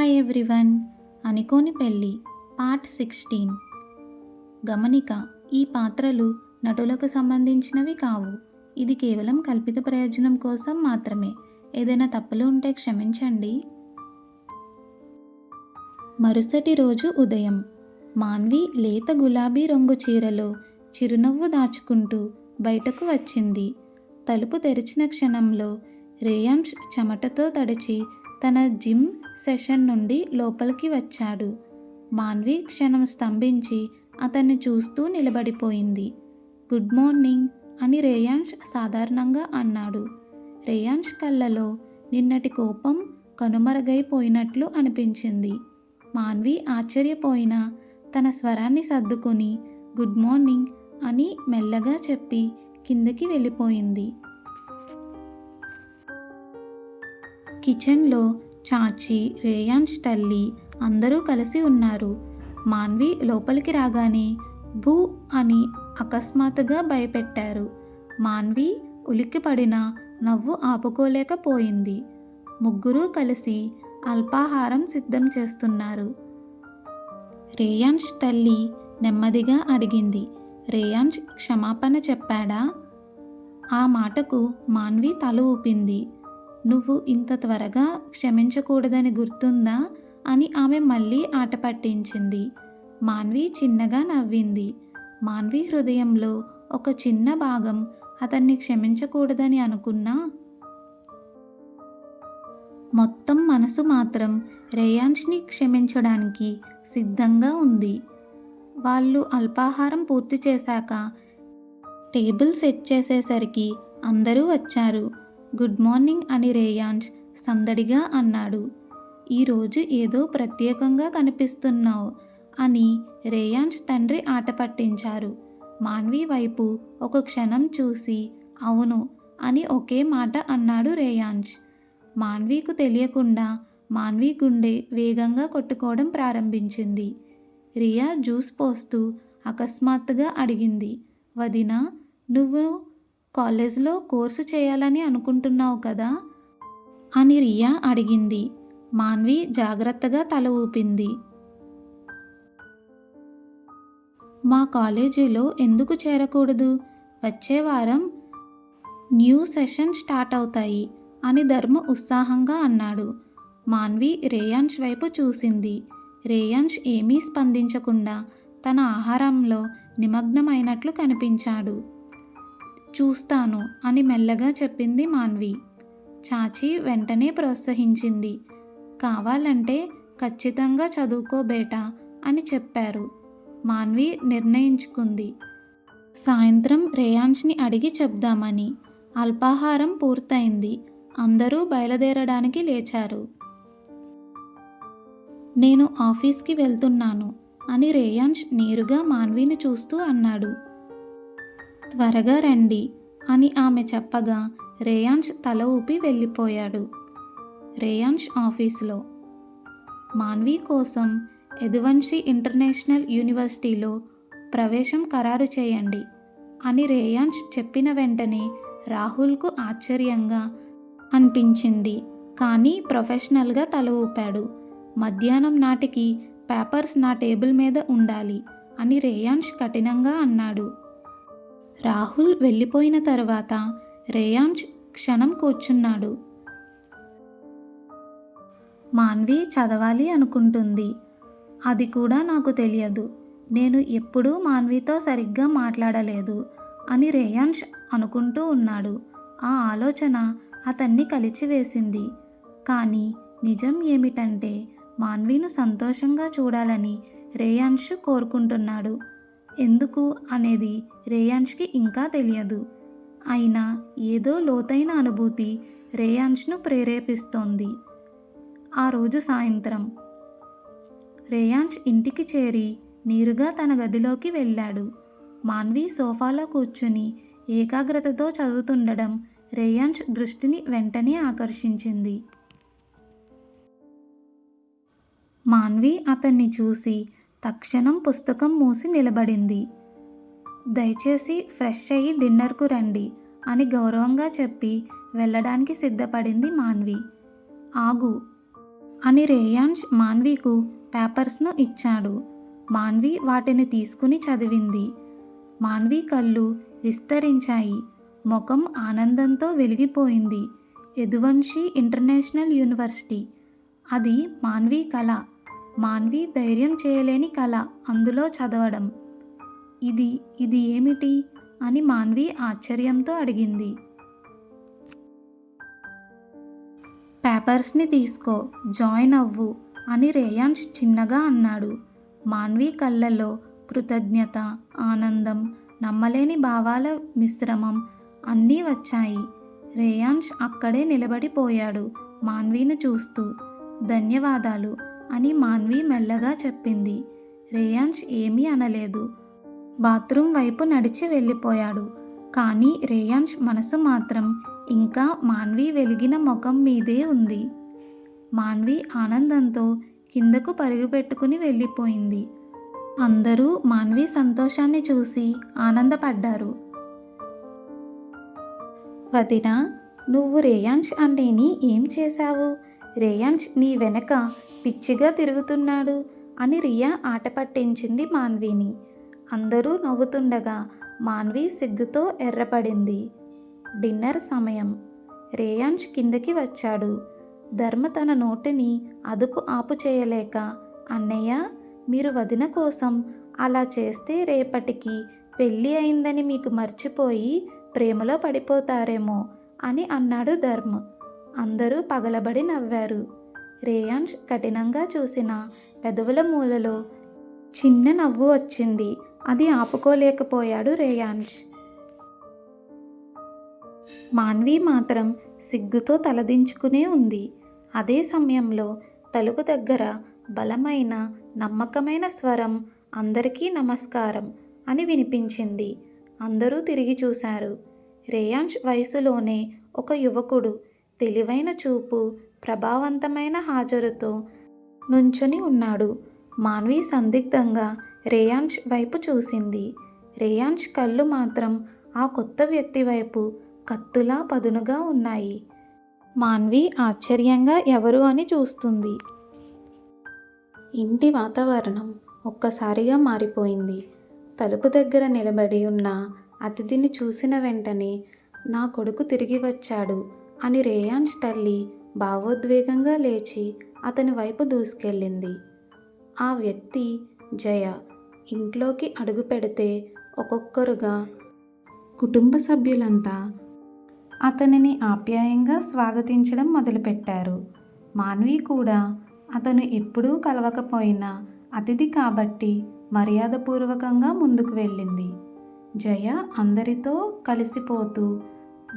Hi everyone. అనుకోని పెళ్ళి part 16. గమనిక: ఈ పాత్రలు నటులకు సంబంధించినవి కావు. ఇది కేవలం కల్పిత ప్రయోజనం కోసం మాత్రమే. ఏదైనా తప్పులు ఉంటే క్షమించండి. మరుసటి రోజు ఉదయం మాన్వి లేత గులాబీ రంగు చీరలో చిరునవ్వు దాచుకుంటూ బయటకు వచ్చింది. తలుపు తెరిచిన క్షణంలో రేయాంష్ చెమటతో తడిచి తన జిమ్ సెషన్ నుండి లోపలికి వచ్చాడు. మాన్వి క్షణం స్తంభించి అతన్ని చూస్తూ నిలబడిపోయింది. గుడ్ మార్నింగ్ అని రేయాంష్ సాధారణంగా అన్నాడు. రేయాంష్ కళ్ళలో నిన్నటి కోపం కనుమరుగైపోయినట్లు అనిపించింది. మాన్వి ఆశ్చర్యపోయినా తన స్వరాన్ని సర్దుకుని గుడ్ మార్నింగ్ అని మెల్లగా చెప్పి కిందకి వెళ్ళిపోయింది. కిచెన్లో చాచి, రేయాంష్ తల్లి అందరూ కలిసి ఉన్నారు. మాన్వి లోపలికి రాగానే భూ అని అకస్మాత్తుగా భయపెట్టారు. మాన్వి ఉలిక్కిపడిన నవ్వు ఆపుకోలేకపోయింది. ముగ్గురూ కలిసి అల్పాహారం సిద్ధం చేస్తున్నారు. రేయాంష్ తల్లి నెమ్మదిగా అడిగింది. రేయాంష్ క్షమాపణ చెప్పాడా? ఆ మాటకు మాన్వి తల ఊపింది. నువ్వు ఇంత త్వరగా క్షమించకూడదని గుర్తుందా అని ఆమె మళ్ళీ ఆట పట్టించింది. మాన్వి చిన్నగా నవ్వింది. మాన్వి హృదయంలో ఒక చిన్న భాగం అతన్ని క్షమించకూడదని అనుకున్నా మొత్తం మనసు మాత్రం రేయాంష్ని క్షమించడానికి సిద్ధంగా ఉంది. వాళ్ళు అల్పాహారం పూర్తి చేశాక టేబుల్ సెట్ చేసేసరికి అందరూ వచ్చారు. గుడ్ మార్నింగ్ అని రేయాంష్ సందడిగా అన్నాడు. ఈరోజు ఏదో ప్రత్యేకంగా కనిపిస్తున్నావు అని రేయాంష్ తండ్రి ఆట పట్టించారు. మాన్వి వైపు ఒక క్షణం చూసి అవును అని ఒకే మాట అన్నాడు రేయాంష్. మాన్వికు తెలియకుండా మాన్వి గుండె వేగంగా కొట్టుకోవడం ప్రారంభించింది. రియా జ్యూస్ పోస్తూ అకస్మాత్తుగా అడిగింది. వదినా, నువ్వు కాలేజ్లో కోర్సు చేయాలని అనుకుంటున్నావు కదా అని రియా అడిగింది. మాన్వి జాగ్రత్తగా తల ఊపింది. మా కాలేజీలో ఎందుకు చేరకూడదు? వచ్చే వారం న్యూ సెషన్ స్టార్ట్ అవుతాయి అని ధర్మ ఉత్సాహంగా అన్నాడు. మాన్వి రేయాంష్ వైపు చూసింది. రేయాంష్ ఏమీ స్పందించకుండా తన ఆహారంలో నిమగ్నమైనట్లు కనిపించాడు. చూస్తాను అని మెల్లగా చెప్పింది మాన్వి. చాచి వెంటనే ప్రోత్సహించింది. కావాలంటే ఖచ్చితంగా చదువుకో బేటా అని చెప్పారు. మాన్వి నిర్ణయించుకుంది సాయంత్రం రేయాంష్ని అడిగి చెప్దామని. అల్పాహారం పూర్తయింది. అందరూ బయలుదేరడానికి లేచారు. నేను ఆఫీస్కి వెళ్తున్నాను అని రేయాంష్ నేరుగా మాన్విని చూస్తూ అన్నాడు. త్వరగా రండి అని ఆమె చెప్పగా రేయాంష్ తల ఊపి వెళ్ళిపోయాడు. రేయాంష్ ఆఫీసులో మాన్వి కోసం యదువంశీ ఇంటర్నేషనల్ యూనివర్సిటీలో ప్రవేశం ఖరారు చేయండి అని రేయాంష్ చెప్పిన వెంటనే రాహుల్కు ఆశ్చర్యంగా అనిపించింది. కానీ ప్రొఫెషనల్గా తల ఊపాడు. మధ్యాహ్నం నాటికి పేపర్స్ నా టేబుల్ మీద ఉండాలి అని రేయాంష్ కఠినంగా అన్నాడు. రాహుల్ వెళ్ళిపోయిన తర్వాత రేయాంష్ క్షణం కూర్చున్నాడు. మాన్వి చదవాలి అనుకుంటుంది. అది కూడా నాకు తెలియదు. నేను ఎప్పుడూ మాన్వితో సరిగ్గా మాట్లాడలేదు అని రేయాంష్ అనుకుంటూ ఉన్నాడు. ఆ ఆలోచన అతన్ని కలిచివేసింది. కానీ నిజం ఏమిటంటే మాన్విను సంతోషంగా చూడాలని రేయాంష్ కోరుకుంటున్నాడు. ఎందుకు అనేది రేయాంష్కి ఇంకా తెలియదు. అయినా ఏదో లోతైన అనుభూతి రేయాంష్ను ప్రేరేపిస్తోంది. ఆ రోజు సాయంత్రం రేయాంష్ ఇంటికి చేరి నేరుగా తన గదిలోకి వెళ్ళాడు. మాన్వి సోఫాలో కూర్చుని ఏకాగ్రతతో చదువుతుండడం రేయాంష్ దృష్టిని వెంటనే ఆకర్షించింది. మాన్వి అతన్ని చూసి తక్షణం పుస్తకం మూసి నిలబడింది. దయచేసి ఫ్రెష్ అయ్యి డిన్నర్కు రండి అని గౌరవంగా చెప్పి వెళ్ళడానికి సిద్ధపడింది మాన్వి. ఆగు అని రేయాన్స్ మాన్వీకు పేపర్స్ను ఇచ్చాడు. మాన్వి వాటిని తీసుకుని చదివింది. మాన్వి కళ్ళు విస్తరించాయి. ముఖం ఆనందంతో వెలిగిపోయింది. Yaduvanshi international university. అది మాన్వి కల. మాన్వి ధైర్యం చేయలేని కల అందులో చదవడం. ఇది ఇది ఏమిటి అని మాన్వి ఆశ్చర్యంతో అడిగింది. పేపర్స్ని తీసుకో, జాయిన్ అవ్వు అని రేయాన్స్ చిన్నగా అన్నాడు. మాన్వి కళ్ళల్లో కృతజ్ఞత, ఆనందం, నమ్మలేని భావాల మిశ్రమం అన్నీ వచ్చాయి. రేయాన్స్ అక్కడే నిలబడిపోయాడు మాన్వీని చూస్తూ. ధన్యవాదాలు అని మాన్వి మెల్లగా చెప్పింది. రేయాన్స్ ఏమీ అనలేదు. బాత్రూమ్ వైపు నడిచి వెళ్ళిపోయాడు. కానీ రేయాన్స్ మనసు మాత్రం ఇంకా మాన్వి వెలిగిన ముఖం మీదే ఉంది. మాన్వి ఆనందంతో కిందకు పరుగుపెట్టుకుని వెళ్ళిపోయింది. అందరూ మాన్వి సంతోషాన్ని చూసి ఆనందపడ్డారు. వదినా, నువ్వు రేయాన్స్ అన్నయ్యని ఏం చేశావు? రేయాన్స్ నీ వెనక పిచ్చిగా తిరుగుతున్నాడు అని రియా ఆట పట్టించింది మాన్విని. అందరూ నవ్వుతుండగా మాన్వి సిగ్గుతో ఎర్రపడింది. డిన్నర్ సమయం. రేయాన్స్ కిందకి వచ్చాడు. ధర్మ తన నోటిని అదుపు ఆపు చేయలేక, అన్నయ్య, మీరు వదిన కోసం అలా చేస్తే రేపటికి పెళ్ళి అయిందని మీకు మర్చిపోయి ప్రేమలో పడిపోతారేమో అని అన్నాడు ధర్మ. అందరూ పగలబడి నవ్వారు. రేయాన్స్ కఠినంగా చూసిన పెదవుల మూలలో చిన్న నవ్వు వచ్చింది. అది ఆపుకోలేకపోయాడు రేయాన్స్. మాన్వి మాత్రం సిగ్గుతో తలదించుకునే ఉంది. అదే సమయంలో తలుపు దగ్గర బలమైన నమ్మకమైన స్వరం, అందరికీ నమస్కారం అని వినిపించింది. అందరూ తిరిగి చూశారు. రేయాన్స్ వయసులోనే ఒక యువకుడు, తెలివైన చూపు, ప్రభావవంతమైన హాజరుతో నుంచొని ఉన్నాడు. మాన్వి సందిగ్ధంగా రేయాన్స్ వైపు చూసింది. రేయాన్స్ కళ్ళు మాత్రం ఆ కొత్త వ్యక్తి వైపు కత్తులా పదునుగా ఉన్నాయి. మాన్వి ఆశ్చర్యంగా ఎవరు అని చూస్తుంది. ఇంటి వాతావరణం ఒక్కసారిగా మారిపోయింది. తలుపు దగ్గర నిలబడి ఉన్న అతిథిని చూసిన వెంటనే నా కొడుకు తిరిగి వచ్చాడు అని రేయాన్స్ తల్లి భావోద్వేగంగా లేచి అతని వైపు దూసుకెళ్ళింది. ఆ వ్యక్తి జయ. ఇంట్లోకి అడుగు పెడితే ఒక్కొక్కరుగా కుటుంబ సభ్యులంతా అతనిని ఆప్యాయంగా స్వాగతించడం మొదలుపెట్టారు. మాన్వి కూడా అతను ఎప్పుడూ కలవకపోయినా అతిథి కాబట్టి మర్యాదపూర్వకంగా ముందుకు వెళ్ళింది. జయ అందరితో కలిసిపోతూ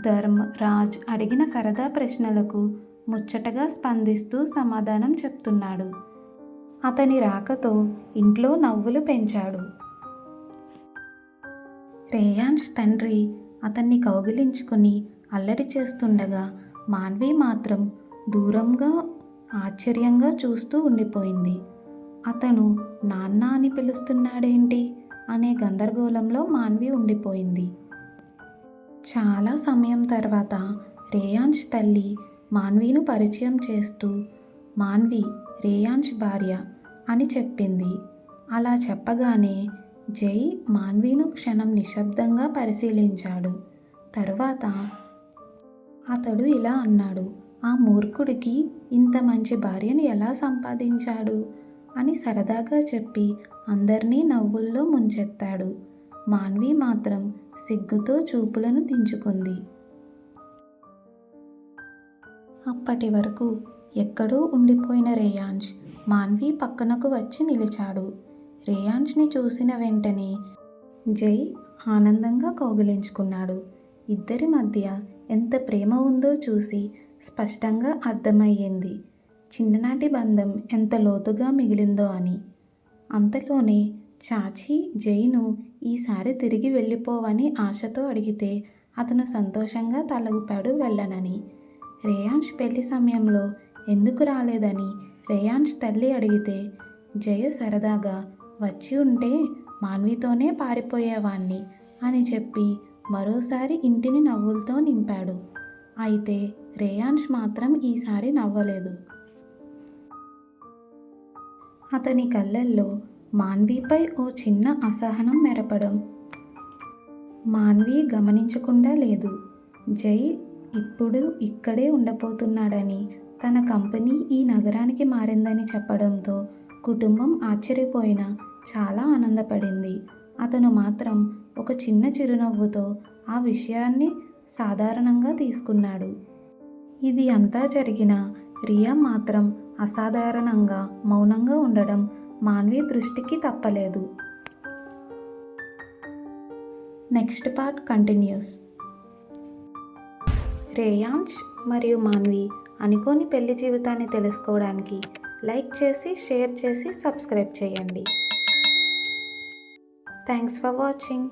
ధర్మ్, రాజ్ అడిగిన సరదా ప్రశ్నలకు ముచ్చటగా స్పందిస్తూ సమాధానం చెప్తున్నాడు. అతని రాకతో ఇంట్లో నవ్వులు పెంచాడు. రేయాన్స్ తండ్రి అతన్ని కౌగిలించుకుని అల్లరి చేస్తుండగా మాన్వి మాత్రం దూరంగా ఆశ్చర్యంగా చూస్తూ ఉండిపోయింది. అతను నాన్న అని పిలుస్తున్నాడేంటి అనే గందరగోళంలో మాన్వి ఉండిపోయింది. చాలా సమయం తర్వాత రేయాన్స్ తల్లి మాన్విను పరిచయం చేస్తూ, మాన్వి రేయాన్స్ భార్య అని చెప్పింది. అలా చెప్పగానే జై మాన్విను క్షణం నిశ్శబ్దంగా పరిశీలించాడు. తరువాత అతడు ఇలా అన్నాడు, ఆ మూర్ఖుడికి ఇంత మంచి భార్యను ఎలా సంపాదించాడు అని సరదాగా చెప్పి అందర్నీ నవ్వుల్లో ముంచెత్తాడు. మాన్వి మాత్రం సిగ్గుతో చూపులను దించుకుంది. అప్పటి వరకు ఎక్కడో ఉండిపోయిన రేయాన్స్ మాన్వి పక్కనకు వచ్చి నిలిచాడు. రేయాన్స్ని చూసిన వెంటనే జై ఆనందంగా కౌగిలించుకున్నాడు. ఇద్దరి మధ్య ఎంత ప్రేమ ఉందో చూసి స్పష్టంగా అర్థమయ్యింది. చిన్ననాటి బంధం ఎంత లోతుగా మిగిలిందో అని. అంతలోనే చాచి జైను ఈసారి తిరిగి వెళ్ళిపోవని ఆశతో అడిగితే అతను సంతోషంగా తల ఊపాడు వెళ్ళనని. రేయాన్స్ పెళ్లి సమయంలో ఎందుకు రాలేదని రేయాన్స్ తల్లి అడిగితే జయ సరదాగా వచ్చి ఉంటే మాన్వితోనే పారిపోయేవాణ్ణి అని చెప్పి మరోసారి ఇంటిని నవ్వులతో నింపాడు. అయితే రేయాన్స్ మాత్రం ఈసారి నవ్వలేదు. అతని కళ్ళల్లో మాన్వీపై ఓ చిన్న అసహనం మెరపడం మాన్వి గమనించకుండా లేదు. జై ఇప్పుడు ఇక్కడే ఉండబోతున్నాడని, తన కంపెనీ ఈ నగరానికి మారిందని చెప్పడంతో కుటుంబం ఆశ్చర్యపోయినా చాలా ఆనందపడింది. అతను మాత్రం ఒక చిన్న చిరునవ్వుతో ఆ విషయాన్ని సాధారణంగా తీసుకున్నాడు. ఇది అంతా జరిగినా రియా మాత్రం అసాధారణంగా మౌనంగా ఉండడం మాన్వి దృష్టికి తప్పలేదు. Next part continuous. రేయాంష్ మరియు మాన్వి అనుకోని పెళ్లి జీవితాన్ని తెలుసుకోవడానికి లైక్ చేసి, షేర్ చేసి, సబ్స్క్రైబ్ చేయండి. Thanks for watching.